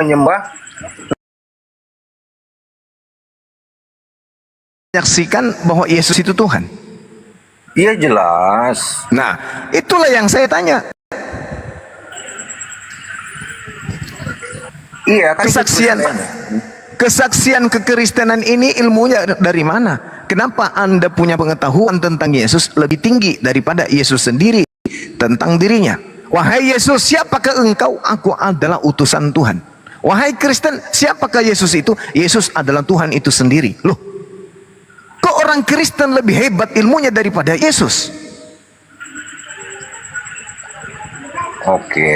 menyembah, menyaksikan bahwa Yesus itu Tuhan. iya jelas. Nah, itulah yang saya tanya. Iya kan Kesaksian kekristenan ini ilmunya dari mana? Kenapa Anda punya pengetahuan tentang Yesus lebih tinggi daripada Yesus sendiri tentang dirinya? Wahai Yesus, siapakah engkau? Aku adalah utusan Tuhan. Wahai Kristen, siapakah Yesus itu? Yesus adalah Tuhan itu sendiri. Loh, kok orang Kristen lebih hebat ilmunya daripada Yesus? Oke.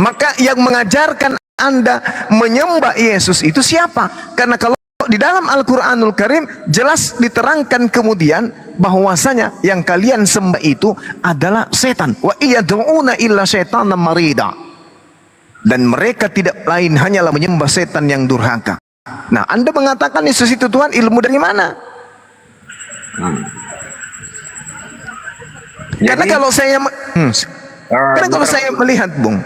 Maka yang mengajarkan Anda menyembah Yesus itu siapa? Karena kalau di dalam Al-Quranul Karim jelas diterangkan kemudian bahwasanya yang kalian sembah itu adalah setan. Wa iyad'una illa syaitanan marida. Dan mereka tidak lain hanyalah menyembah setan yang durhaka. Nah, Anda mengatakan Yesus itu Tuhan, ilmu dari mana? Karena kalau saya melihat, Bung,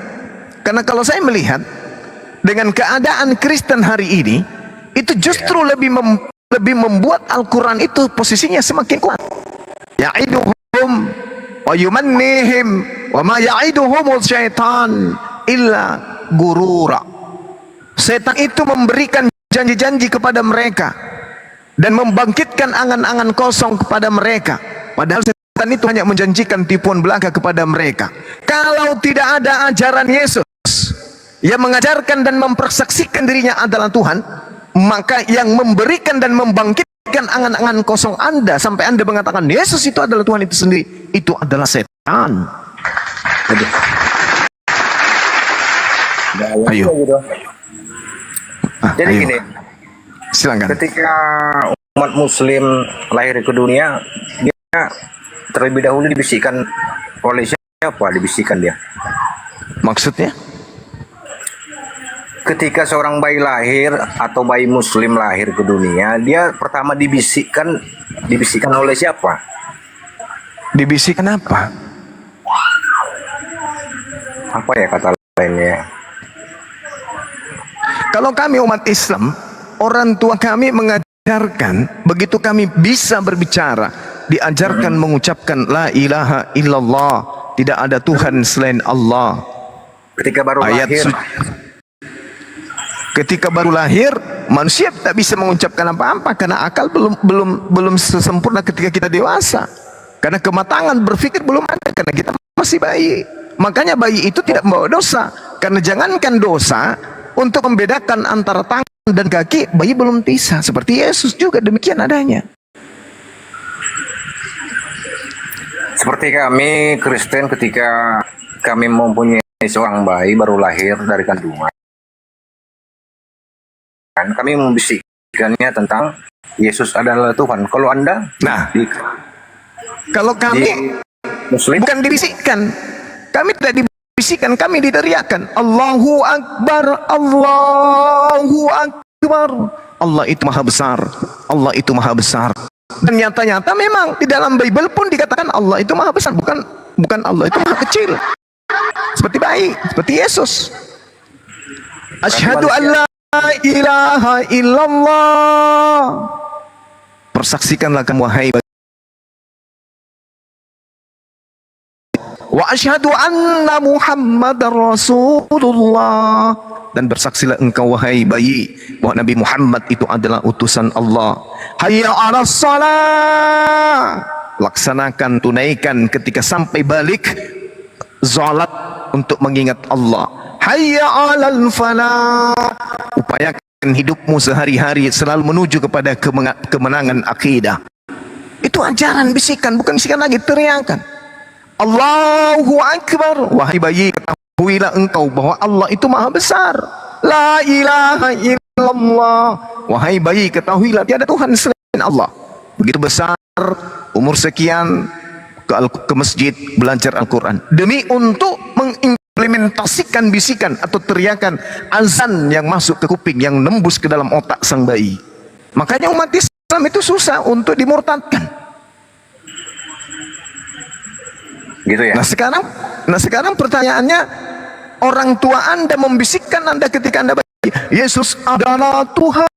karena kalau saya melihat dengan keadaan Kristen hari ini, itu justru lebih membuat Al-Quran itu posisinya semakin kuat. Ya'iduhum wa yumannihim wa ma ya'iduhumul syaitan illa gurura. Setan itu memberikan janji-janji kepada mereka dan membangkitkan angan-angan kosong kepada mereka, padahal setan itu hanya menjanjikan tipuan belaka kepada mereka. Kalau tidak ada ajaran Yesus yang mengajarkan dan mempersaksikan dirinya adalah Tuhan, maka yang memberikan dan membangkitkan angan-angan kosong Anda sampai Anda mengatakan Yesus itu adalah Tuhan itu sendiri, itu adalah setan. Ayo. Jadi ayo. gini, Silakan. ketika umat Muslim lahir ke dunia, dia terlebih dahulu dibisikkan oleh siapa? Dibisikkan dia. Maksudnya? Ketika seorang bayi lahir atau bayi Muslim lahir ke dunia, dia pertama dibisikkan oleh siapa? Dibisikkan apa? Apa ya kata lainnya? Kalau kami umat Islam, orang tua kami mengajarkan, begitu kami bisa berbicara, diajarkan mengucapkan la ilaha illallah, tidak ada Tuhan selain Allah. Ketika baru lahir. Ketika baru lahir, manusia tak bisa mengucapkan apa-apa karena akal belum sesempurna ketika kita dewasa. Karena kematangan berpikir belum ada karena kita masih bayi. Makanya bayi itu tidak membawa dosa. Karena jangankan dosa, untuk membedakan antara tangan dan kaki, bayi belum bisa. Seperti Yesus juga demikian adanya. Seperti kami Kristen, ketika kami mempunyai seorang bayi baru lahir dari kandungan, kami membisikkannya tentang Yesus adalah Tuhan. Kalau Anda, kalau kami Muslim, bukan dibisikkan, kami tidak dibisikkan, kami diteriakkan, Allahu Akbar, Allahu Akbar. Allah itu maha besar, Allah itu maha besar. Dan nyata-nyata memang di dalam Bible pun dikatakan Allah itu maha besar, bukan Allah itu maha kecil. Seperti bayi, seperti Yesus. Asyhadu an la ilaha illallah. Persaksikanlah kamu wahai wa asyhadu anna Muhammadar Rasulullah, dan bersaksilah engkau wahai bayi bahwa Nabi Muhammad itu adalah utusan Allah. Hayya 'alas shalah, laksanakan, tunaikan ketika sampai balik salat untuk mengingat Allah. Hayya 'alal falah, upayakan hidupmu sehari-hari selalu menuju kepada kemenangan akidah. Itu ajaran, bisikan, bukan bisikan lagi, teriakan. Allahu Akbar. Wahai bayi, ketahuilah engkau bahwa Allah itu maha besar. La ilaha illallah. Wahai bayi, ketahuilah tiada Tuhan selain Allah. Begitu besar, umur sekian, ke masjid belajar Al-Quran demi untuk mengimplementasikan bisikan atau teriakan azan yang masuk ke kuping, yang nembus ke dalam otak sang bayi. Makanya umat Islam itu susah untuk dimurtadkan. Gitu ya. Nah sekarang pertanyaannya, orang tua Anda membisikkan Anda ketika Anda Yesus adalah Tuhan.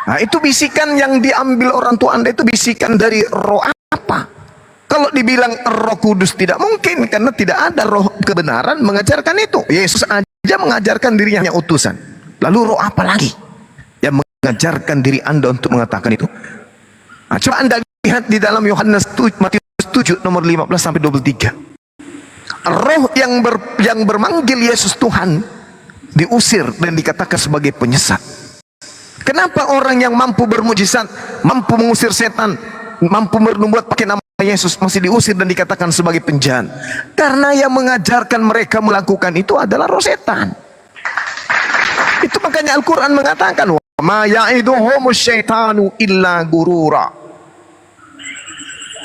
Nah, itu bisikan yang diambil orang tua Anda, itu bisikan dari roh apa? Kalau dibilang Roh Kudus tidak mungkin, karena tidak ada roh kebenaran mengajarkan itu. Yesus aja mengajarkan dirinya hanya utusan. Lalu roh apa lagi yang mengajarkan diri Anda untuk mengatakan itu? Nah, coba Anda lihat di dalam Matius 7 nomor 15 sampai 23. Roh yang bermanggil Yesus Tuhan diusir dan dikatakan sebagai penyesat. Kenapa orang yang mampu bermujizat, mampu mengusir setan, mampu membuat pakai nama Yesus masih diusir dan dikatakan sebagai penjahat? Karena yang mengajarkan mereka melakukan itu adalah roh setan. Itu makanya Al-Quran mengatakan, wa ma ya'iduhumus syaitanu illa gurura.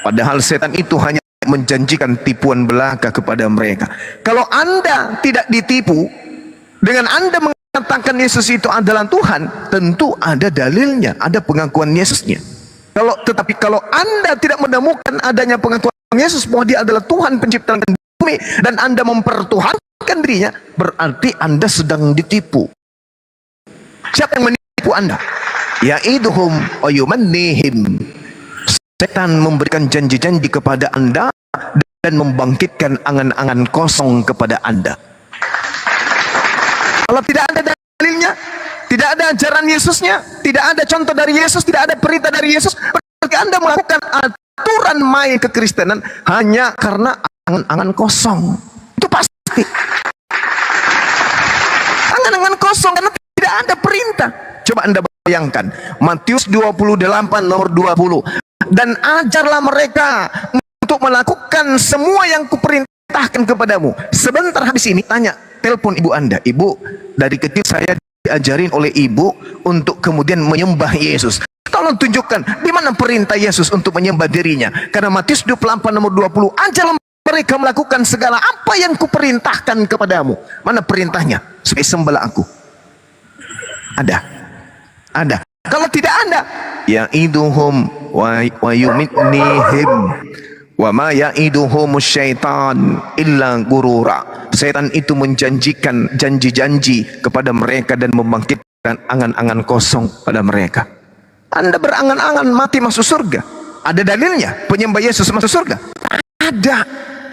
Padahal setan itu hanya menjanjikan tipuan belaka kepada mereka. Kalau Anda tidak ditipu dengan Anda mengatakan Yesus itu adalah Tuhan, tentu ada dalilnya, ada pengakuan Yesusnya. Tetapi kalau Anda tidak menemukan adanya pengakuan Yesus bahwa Dia adalah Tuhan pencipta langit dan bumi, dan Anda mempertuhankan dirinya, berarti Anda sedang ditipu. Siapa yang menipu Anda? Ya'iduhum wa yumannihim. Setan memberikan janji-janji kepada Anda dan membangkitkan angan-angan kosong kepada Anda. Kalau tidak ada dalilnya, tidak ada ajaran Yesusnya, tidak ada contoh dari Yesus, tidak ada perintah dari Yesus, berarti Anda melakukan aturan main kekristenan hanya karena angan-angan kosong. Itu pasti angan-angan kosong, karena tidak ada perintah. Coba Anda bayangkan Matius 28 nomor 20. Dan ajarlah mereka untuk melakukan semua yang kuperintahkan kepadamu. Sebentar habis ini tanya, telepon ibu Anda. Ibu, dari kecil saya diajarin oleh ibu untuk kemudian menyembah Yesus. Tolong tunjukkan di mana perintah Yesus untuk menyembah dirinya. Karena Matius 28 nomor 20, ajarlah mereka melakukan segala apa yang kuperintahkan kepadamu. Mana perintahnya? Supaya sembahlah aku. Ada. Kalau tidak ada, ya'iduhum wa yumitnihim wa ma ya'iduhumus syaitan illa gurura. Setan itu menjanjikan janji-janji kepada mereka dan membangkitkan angan-angan kosong pada mereka. Anda berangan-angan mati masuk surga, ada dalilnya penyembah Yesus masuk surga? Ada.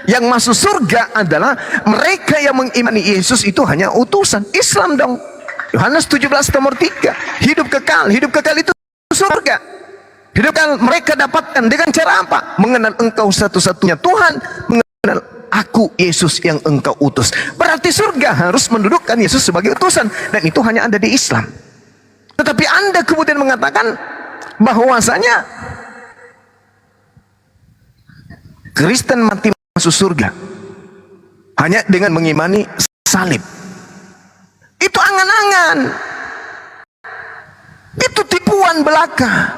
Yang masuk surga adalah mereka yang mengimani Yesus itu hanya utusan. Islam dong. Yohanes 17 nomor 3. Hidup kekal itu surga. Hidup kekal mereka dapatkan dengan cara apa? Mengenal Engkau satu-satunya Tuhan, mengenal aku Yesus yang Engkau utus. Berarti surga harus mendudukkan Yesus sebagai utusan, dan itu hanya ada di Islam. Tetapi Anda kemudian mengatakan bahwasanya Kristen mati masuk surga hanya dengan mengimani salib. Itu angan-angan, itu tipuan belaka,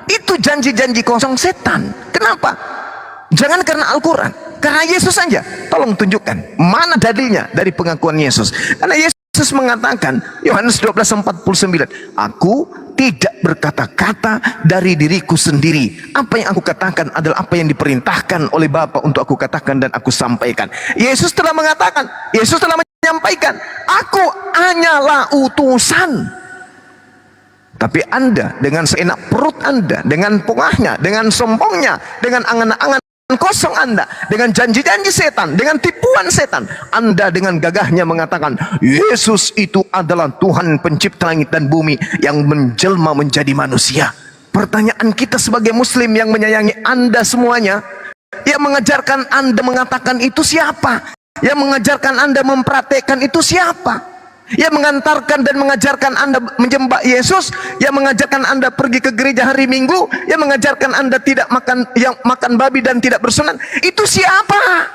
itu janji-janji kosong setan. Kenapa? Jangan karena Al-Quran, karena Yesus saja. Tolong tunjukkan mana dalilnya dari pengakuan Yesus. Karena Yesus mengatakan, Yohanes 12:49, aku tidak berkata-kata dari diriku sendiri. Apa yang aku katakan adalah apa yang diperintahkan oleh Bapa untuk aku katakan dan aku sampaikan. Yesus telah mengatakan, Yesus telah menyampaikan, aku hanyalah utusan. Tapi Anda dengan seenak perut Anda, dengan pongahnya, dengan sombongnya, dengan angan-angan kosong Anda, dengan janji-janji setan, dengan tipuan setan, Anda dengan gagahnya mengatakan Yesus itu adalah Tuhan pencipta langit dan bumi yang menjelma menjadi manusia. Pertanyaan kita sebagai muslim yang menyayangi Anda semuanya, yang mengajarkan Anda mengatakan itu siapa? Yang mengajarkan Anda mempraktekkan itu siapa? Yang mengantarkan dan mengajarkan Anda menyembah Yesus, yang mengajarkan Anda pergi ke gereja hari Minggu, yang mengajarkan Anda tidak makan, yang makan babi dan tidak bersunat, itu siapa?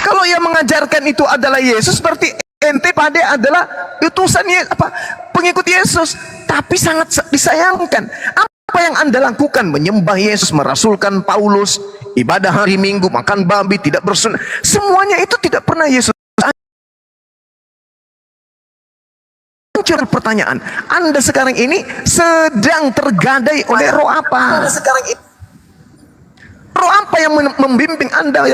Kalau yang mengajarkan itu adalah Yesus, berarti ente pade adalah utusan pengikut Yesus. Tapi sangat disayangkan, apa yang Anda lakukan? Menyembah Yesus, merasulkan Paulus, ibadah hari Minggu, makan babi, tidak bersunat, semuanya itu tidak pernah Yesus. Muncul pertanyaan, Anda sekarang ini sedang tergadai oleh roh apa? Anda sekarang ini Roh apa yang membimbing Anda,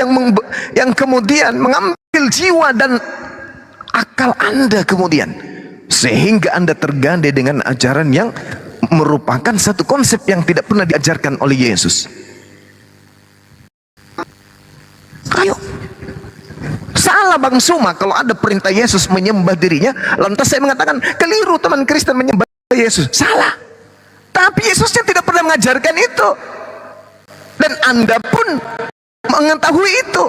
yang kemudian mengambil jiwa dan akal Anda kemudian, sehingga Anda tergandeng dengan ajaran yang merupakan satu konsep yang tidak pernah diajarkan oleh Yesus? Ayo. Salah Bang Suma kalau ada perintah Yesus menyembah dirinya, lantas saya mengatakan keliru teman Kristen menyembah Yesus. Salah. Tapi Yesusnya tidak pernah mengajarkan itu. Dan Anda pun mengetahui itu.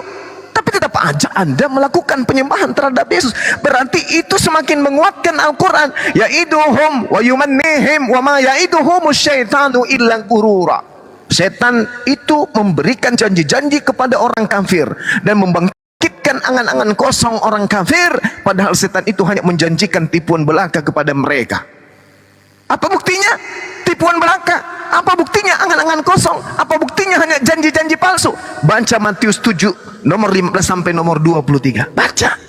Tapi tetap aja Anda melakukan penyembahan terhadap Yesus. Berarti itu semakin menguatkan Al-Quran. Ya'iduhum wa yumannihim wa ma ya'iduhum syaitanu illa gurura. Setan itu memberikan janji-janji kepada orang kafir dan membangkitkan angan-angan kosong orang kafir, padahal setan itu hanya menjanjikan tipuan belaka kepada mereka. Apa buktinya? Tipuan belaka. Apa buktinya? Angan-angan kosong. Apa buktinya? Hanya janji-janji palsu. Baca Matius 7 nomor 15 sampai nomor 23. Baca.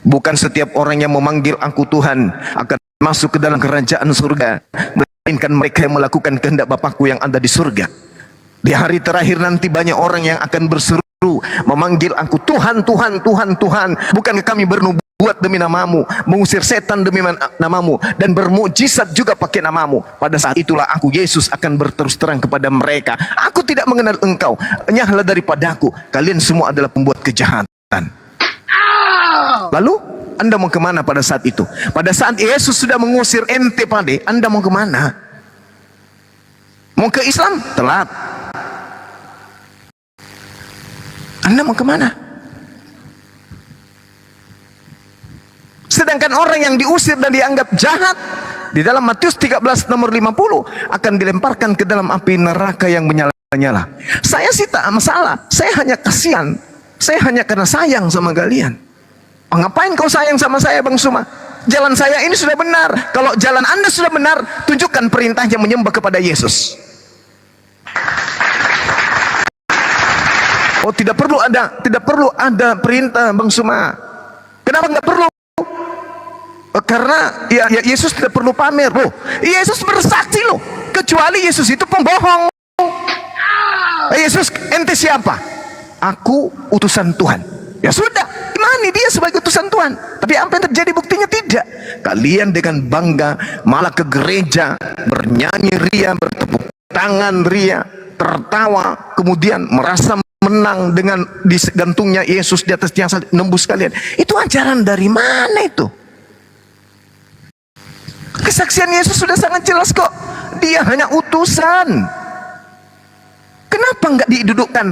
Bukan setiap orang yang memanggil aku Tuhan akan masuk ke dalam kerajaan surga, melainkan mereka yang melakukan kehendak Bapakku yang ada di surga. Di hari terakhir nanti banyak orang yang akan berseru memanggil aku Tuhan, Tuhan, Tuhan, Tuhan. Bukankah kami bernubuat demi namamu, mengusir setan demi namamu, dan bermukjizat juga pakai namamu? Pada saat itulah aku Yesus akan berterus terang kepada mereka, aku tidak mengenal engkau, enyahlah daripadaku, kalian semua adalah pembuat kejahatan. Lalu Anda mau kemana pada saat itu? Pada saat Yesus sudah mengusir ente pade, Anda mau kemana? Mau ke Islam? Telat. Anda mau kemana? Sedangkan orang yang diusir dan dianggap jahat, di dalam Matius 13 nomor 50 akan dilemparkan ke dalam api neraka yang menyala-nyala. Saya sih tak masalah, saya hanya kasihan, saya hanya karena sayang sama kalian. Oh, ngapain kau sayang sama saya Bang Suma? Jalan saya ini sudah benar. Kalau jalan Anda sudah benar, tunjukkan perintahnya menyembah kepada Yesus. Oh, tidak perlu ada perintah Bang Suma. Kenapa nggak perlu? Karena ya Yesus tidak perlu pamer. Loh, Yesus bersaksi loh. Kecuali Yesus itu pembohong. Yesus, ente siapa? Aku utusan Tuhan. Ya sudah, imani dia sebagai utusan Tuhan. Tapi apa yang terjadi? Buktinya tidak. Kalian dengan bangga malah ke gereja, bernyanyi ria, bertepuk tangan ria, tertawa, kemudian merasa menang dengan digantungnya Yesus di atas tiang salib nembus kalian. Itu ajaran dari mana itu? Kesaksian Yesus sudah sangat jelas kok. Dia hanya utusan. Kenapa nggak didudukkan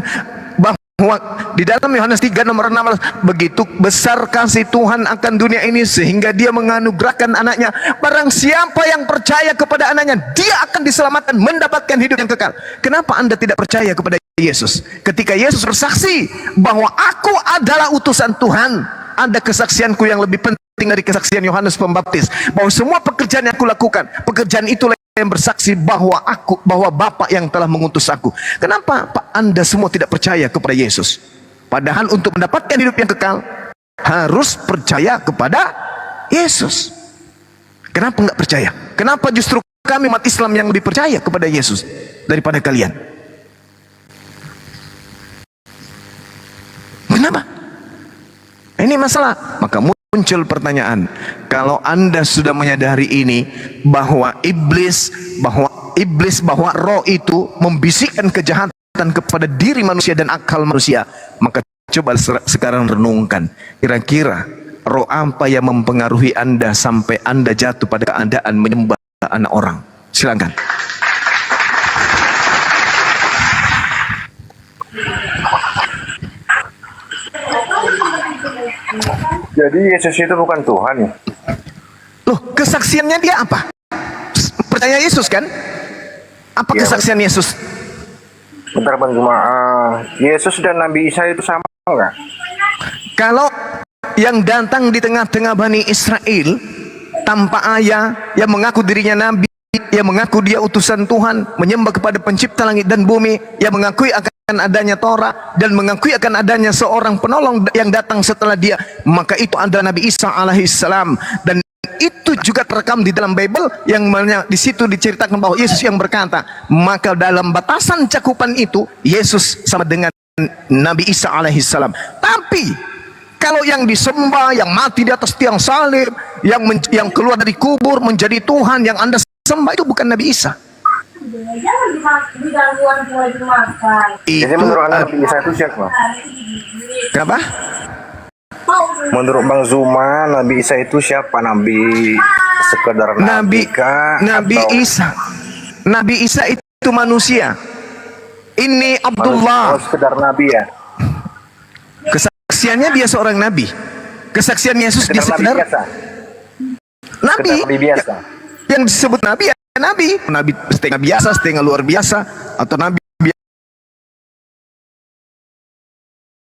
bahwa di dalam Yohanes 3 nomor 16, begitu besar kasih Tuhan akan dunia ini sehingga dia menganugerahkan anaknya, barang siapa yang percaya kepada anaknya dia akan diselamatkan, mendapatkan hidup yang kekal. Kenapa Anda tidak percaya kepada Yesus? Ketika Yesus bersaksi bahwa aku adalah utusan Tuhan, ada kesaksianku yang lebih penting dari kesaksian Yohanes Pembaptis, bahwa semua pekerjaan yang aku lakukan, pekerjaan itulah yang bersaksi bahwa Bapa yang telah mengutus aku. Kenapa Pak Anda semua tidak percaya kepada Yesus? Padahal untuk mendapatkan hidup yang kekal harus percaya kepada Yesus. Kenapa nggak percaya? Kenapa justru kami umat Islam yang lebih percaya kepada Yesus daripada kalian? Kenapa? Ini masalah. Maka muncul pertanyaan, kalau Anda sudah menyadari ini, bahwa bahwa roh itu membisikkan kejahatan kepada diri manusia dan akal manusia, maka coba sekarang renungkan, kira-kira roh apa yang mempengaruhi Anda sampai Anda jatuh pada keadaan menyembah anak orang? Silakan. Jadi Yesus itu bukan Tuhan ya? Loh, kesaksiannya dia apa? Percaya Yesus kan? Apa Ya, kesaksian Yesus? bentar Bang Juma, Yesus dan Nabi Isa itu sama nggak? Kalau yang datang di tengah-tengah Bani Israel tanpa ayah, yang mengaku dirinya Nabi, yang mengaku dia utusan Tuhan, menyembah kepada pencipta langit dan bumi, yang mengakui akan adanya Torah dan mengakui akan adanya seorang penolong yang datang setelah dia, maka itu adalah Nabi Isa alaihissalam. Dan itu juga terekam di dalam Bible yang mana di situ diceritakan bahwa Yesus yang berkata, maka dalam batasan cakupan itu Yesus sama dengan Nabi Isa alaihissalam. Tapi kalau yang disembah, yang mati di atas tiang salib, yang keluar dari kubur menjadi Tuhan yang Anda sembah, itu bukan Nabi Isa. Jadi menurut Anda Nabi Isa itu siapa? Kenapa? Menurut Bang Zuma, Nabi Isa itu siapa? Nabi sekedar Nabi kah? Nabi Atau Isa. Nabi Isa itu manusia. Ini Abdullah. sekedar Nabi ya? Kesaksiannya dia seorang nabi. Kesaksian Yesus dia sekedar Nabi biasa? nabi. Sekedar Nabi biasa? Yang disebut nabi ya nabi. Nabi setengah biasa, setengah luar biasa, atau nabi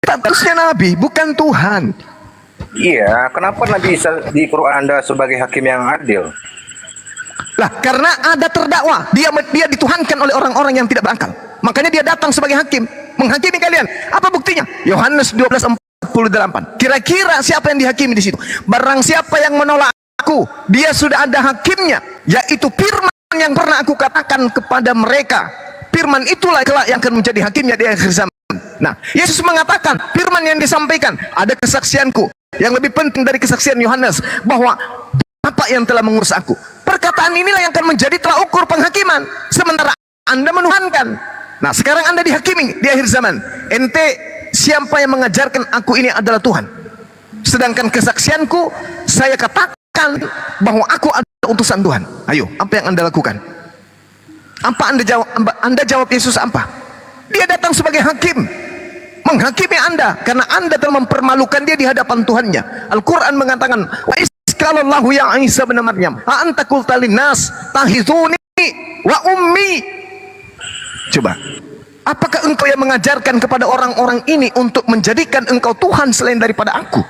statusnya nabi, bukan Tuhan. Iya, kenapa Nabi Isa di Quran Anda sebagai hakim yang adil? Lah, karena ada terdakwa, dia dituhankan oleh orang-orang yang tidak berakal. Makanya dia datang sebagai hakim, menghakimi kalian. Apa buktinya? Yohanes 12:48. Kira-kira siapa yang dihakimi di situ? Barang siapa yang menolak aku, dia sudah ada hakimnya, yaitu firman yang pernah aku katakan kepada mereka. Firman itulah kelak yang akan menjadi hakimnya di akhir zaman. Nah, Yesus mengatakan firman yang disampaikan, ada kesaksianku yang lebih penting dari kesaksian Yohanes, bahwa Bapa yang telah mengurus aku. Perkataan inilah yang akan menjadi tolak ukur penghakiman, sementara Anda menuhankan. Nah, sekarang Anda dihakimi di akhir zaman. Ente siapa yang mengajarkan aku ini adalah Tuhan? Sedangkan kesaksianku, saya katakan bahwa aku adalah utusan Tuhan. Ayo, apa yang Anda lakukan? Apa Anda jawab? Anda jawab Yesus apa? Dia datang sebagai hakim, menghakimi Anda karena Anda telah mempermalukan dia di hadapan Tuhannya. Al-Quran mengatakan, wa iskalallahu ya Isa bin Maryam, ha anta qulta linnas tahizuni wa ummi. Coba, apakah engkau yang mengajarkan kepada orang-orang ini untuk menjadikan engkau Tuhan selain daripada aku?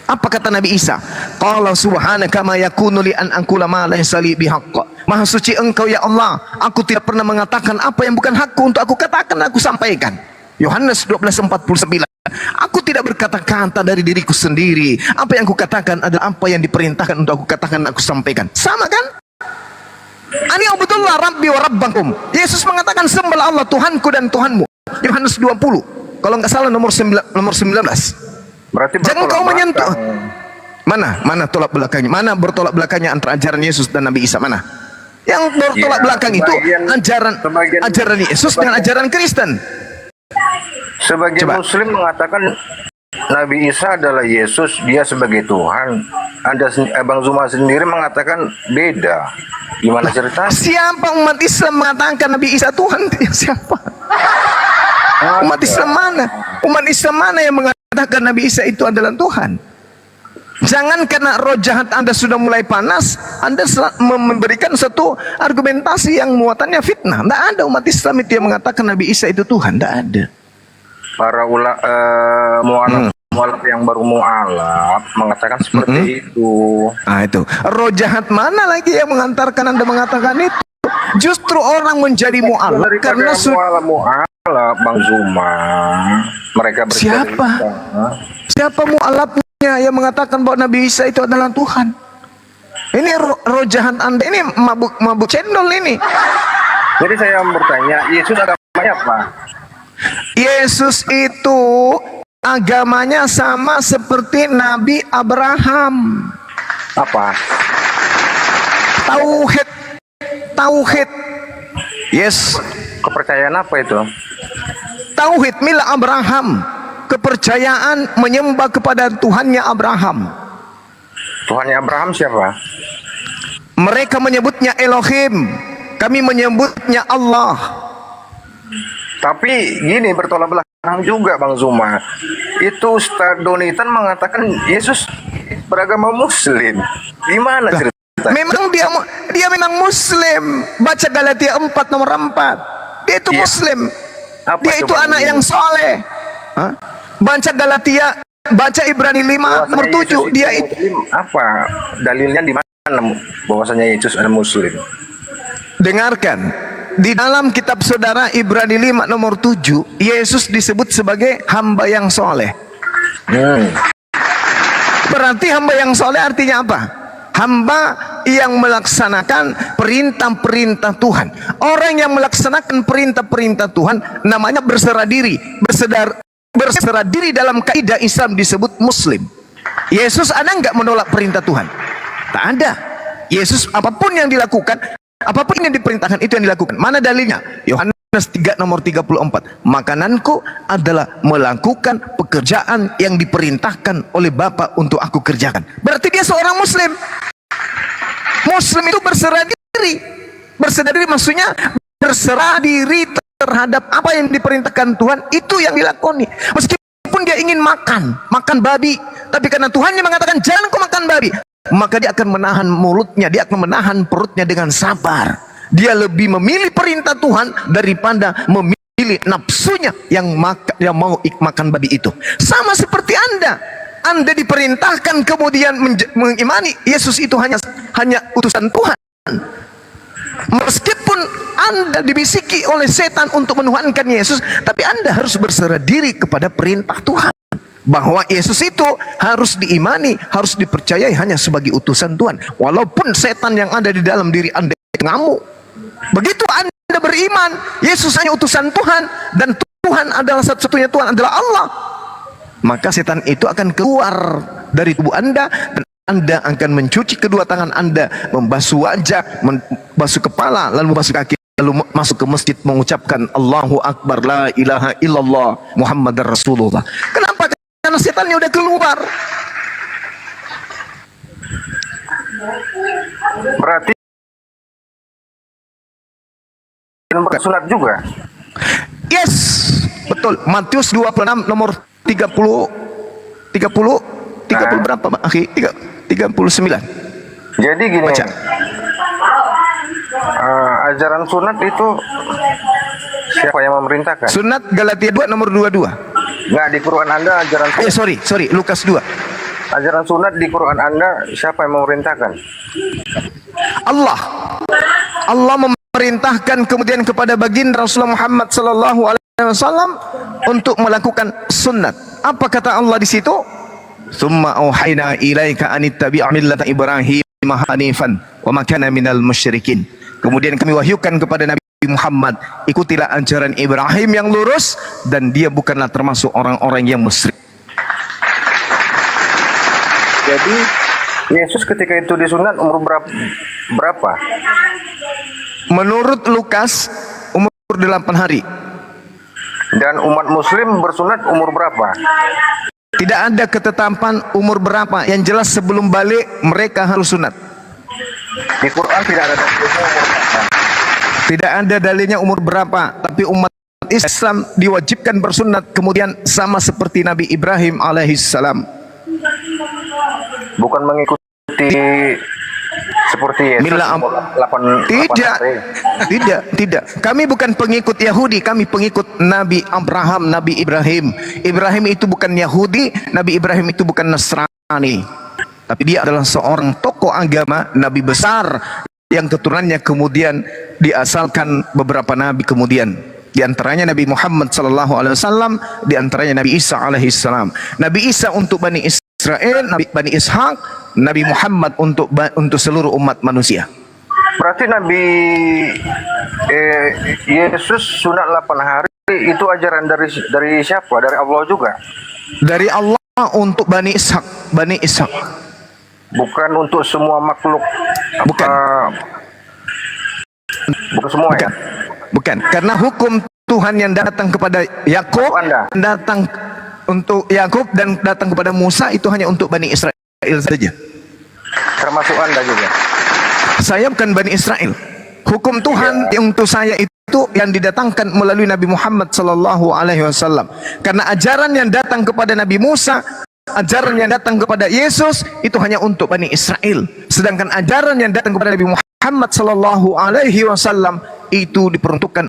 Apa kata Nabi Isa? Qala subhanaka ma yakunu li an aqula ma laysa li bihaqq. Maha suci engkau ya Allah, aku tidak pernah mengatakan apa yang bukan hakku untuk aku katakan, aku sampaikan. Yohanes 12:49. Aku tidak berkata-kata dari diriku sendiri. Apa yang aku katakan adalah apa yang diperintahkan untuk aku katakan, aku sampaikan. Sama kan? Ani abudullah rabbi wa rabbakum. Yesus mengatakan sembahlah Allah Tuhanku dan Tuhanmu. Yohanes 20. Kalau nggak salah nomor 19. Berarti Jangan kau menyentuh. belakang. Mana tolak belakangnya? Mana bertolak belakangnya antara ajaran Yesus dan Nabi Isa? Mana? Yang bertolak Ya, belakang itu ajaran Yesus dengan ajaran Kristen. Sebagian Coba. Muslim mengatakan Nabi Isa adalah Yesus, dia sebagai Tuhan. Bang Zuma sendiri mengatakan beda. Gimana ceritanya? Siapa umat Islam mengatakan Nabi Isa Tuhan? Siapa? Umat Islam mana? Umat Islam mana yang mengatakan Nabi Isa itu adalah Tuhan? Jangan karena roh jahat Anda sudah mulai panas, Anda memberikan satu argumentasi yang muatannya fitnah. Tidak ada umat Islam itu yang mengatakan Nabi Isa itu Tuhan. Tidak ada. Para mualaf yang baru mualaf mengatakan seperti itu. Nah itu, roh jahat mana lagi yang mengantarkan Anda mengatakan itu? Justru orang menjadi mualaf karena mualaf Bang Zuma. Mereka siapa? Siapa mualafnya yang mengatakan bahwa Nabi Isa itu adalah Tuhan? Ini roh jahat Anda ini mabuk cendol ini. Jadi saya bertanya, Yesus agamanya apa? Yesus itu agamanya sama seperti Nabi Abraham. Apa? Tauhid. Yes. Kepercayaan apa itu? Tauhid milah Abraham. Kepercayaan menyembah kepada Tuhannya Abraham. Tuhannya Abraham siapa? Mereka menyebutnya Elohim. Kami menyebutnya Allah. Tapi gini, bertolak belakang juga Bang Zuma. Itu Ustaz Donitan mengatakan Yesus beragama Muslim. Gimana cerita? Memang dia memang Muslim. Baca Galatia 4 nomor 4. Dia itu Iya. Muslim. Apa Dia itu coba anak ini? yang soleh. Hah? Baca Galatia, baca Ibrani 5 nomor 7. Dia itu Muslim. Apa dalilnya di mana bahwasanya Yesus adalah Muslim? dengarkan. Di dalam kitab saudara Ibrani 5 nomor 7, Yesus disebut sebagai hamba yang soleh. Berarti hamba yang soleh artinya apa? hamba yang melaksanakan perintah-perintah Tuhan. Orang yang melaksanakan perintah-perintah Tuhan namanya berserah diri. Berserah diri dalam kaidah Islam disebut muslim. Yesus ada nggak menolak perintah Tuhan? Tak ada. Yesus apapun yang dilakukan, apapun yang diperintahkan itu yang dilakukan. Mana dalilnya? Yohanes 3 nomor 34. Makananku adalah melakukan pekerjaan yang diperintahkan oleh Bapa untuk aku kerjakan. Berarti dia seorang muslim. Muslim itu berserah diri. Berserah diri maksudnya berserah diri terhadap apa yang diperintahkan Tuhan, itu yang dilakoni. Meskipun dia ingin makan babi, tapi karena Tuhannya mengatakan jangan kau makan babi, maka dia akan menahan mulutnya, dia akan menahan perutnya dengan sabar. Dia lebih memilih perintah Tuhan daripada memilih nafsunya yang mau makan babi itu. Sama seperti Anda diperintahkan kemudian mengimani Yesus itu hanya utusan Tuhan. Meskipun Anda dibisiki oleh setan untuk menuhankan Yesus, tapi Anda harus berserah diri kepada perintah Tuhan, bahwa Yesus itu harus diimani, harus dipercayai hanya sebagai utusan Tuhan. Walaupun setan yang ada di dalam diri Anda itu ngamuk. Begitu Anda beriman Yesus hanya utusan Tuhan dan Tuhan adalah satu-satunya Tuhan adalah Allah, maka setan itu akan keluar dari tubuh Anda dan Anda akan mencuci kedua tangan Anda, membasuh wajah, membasuh kepala, lalu membasuh kaki, lalu masuk ke masjid mengucapkan Allahu Akbar, la ilaha illallah, Muhammadar Rasulullah. Kenapa? Karena setannya udah keluar. Berarti bersunat juga. Yes, betul. Matius 26 nomor 30 berapa, Pak? 39. Jadi gini, Baca. Ajaran sunat itu siapa yang memerintahkan? Sunat Galatia 2 nomor 22. Nggak, di Quran Anda ajaran sunat. Sorry, Lukas 2. Ajaran sunat di Quran Anda siapa yang memerintahkan? Allah memerintahkan kemudian kepada baginda Rasulullah Muhammad sallallahu alaihi wasallam untuk melakukan sunat. Apa kata Allah di situ? Summa auhayna ilaika an ittabi' millata Ibrahim hanifan wa ma kana minal musyrikin. Kemudian kami wahyukan kepada Nabi Muhammad, ikutilah ajaran Ibrahim yang lurus dan dia bukanlah termasuk orang-orang yang musyrik. Jadi Yesus ketika itu disunat umur berapa? Menurut Lukas umur 8 hari. Dan umat muslim bersunat umur berapa? Tidak ada ketetapan umur berapa. Yang jelas sebelum balik mereka harus sunat. Di Quran tidak ada dalilnya umur berapa. Tidak ada dalilnya umur berapa. Tapi umat Islam diwajibkan bersunat kemudian sama seperti Nabi Ibrahim alaihissalam. Bukan mengikuti seperti Yesus Mila tidak. Kami bukan pengikut Yahudi, kami pengikut Nabi Abraham, Nabi Ibrahim. Ibrahim itu bukan Yahudi, Nabi Ibrahim itu bukan Nasrani. Tapi dia adalah seorang tokoh agama, nabi besar yang keturunannya kemudian diasalkan beberapa nabi kemudian. Di antaranya Nabi Muhammad sallallahu alaihi wasallam, di antaranya Nabi Isa alaihi salam. Nabi Isa untuk Bani Israel, Nabi Bani Ishak, Nabi Muhammad untuk seluruh umat manusia. Berarti Nabi Yesus sunat 8 hari itu ajaran dari siapa? Dari Allah juga? Dari Allah untuk Bani Ishak. Bukan untuk semua makhluk. Bukan. Bukan semua ya? Bukan. Karena hukum Tuhan yang datang kepada Yakub, datang untuk Yakub dan datang kepada Musa itu hanya untuk Bani Israel saja. Termasuk Anda juga? Saya bukan Bani Israel. Hukum Tuhan yang untuk saya itu yang didatangkan melalui Nabi Muhammad sallallahu alaihi wasallam. Karena ajaran yang datang kepada Nabi Musa, ajaran yang datang kepada Yesus itu hanya untuk Bani Israel. Sedangkan ajaran yang datang kepada Nabi Muhammad sallallahu alaihi wasallam itu diperuntukkan